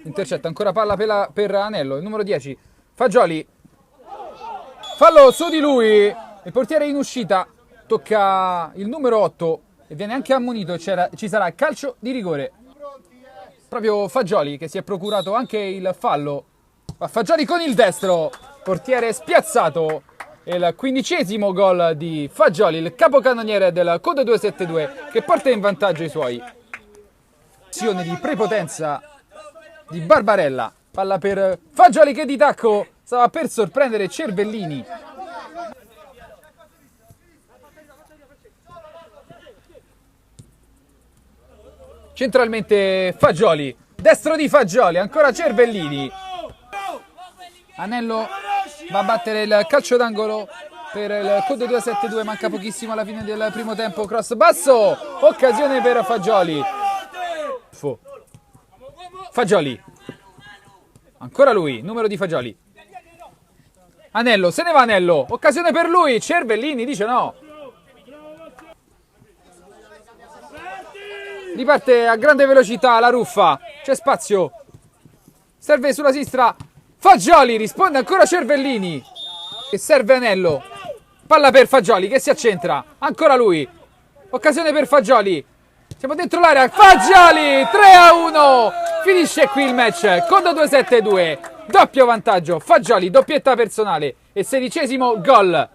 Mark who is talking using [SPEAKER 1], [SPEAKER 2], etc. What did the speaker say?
[SPEAKER 1] intercetta, ancora palla per Anello, il numero 10, Fagioli, fallo su di lui, il portiere in uscita, tocca il numero 8 e viene anche ammonito, ci sarà calcio di rigore. Proprio Fagioli che si è procurato anche il fallo, Fagioli con il destro, portiere spiazzato, il 15° gol di Fagioli, il capocannoniere del Code 272 che porta in vantaggio i suoi. Azione di prepotenza di Barbarella, palla per Fagioli che di tacco stava per sorprendere Cervellini. Centralmente Fagioli, destro di Fagioli, ancora Cervellini. Anello va a battere il calcio d'angolo per il Code 272, manca pochissimo alla fine del primo tempo, cross basso, occasione per Fagioli. Fagioli, ancora lui, numero di Fagioli. Anello, se ne va Anello, occasione per lui, Cervellini dice no. Riparte a grande velocità la Ruffa, c'è spazio, serve sulla sinistra, Fagioli, risponde ancora Cervellini, e serve Anello, palla per Fagioli che si accentra, ancora lui, occasione per Fagioli, siamo dentro l'area, Fagioli, 3-1, finisce qui il match, Code 272, doppio vantaggio, Fagioli, doppietta personale e 16° gol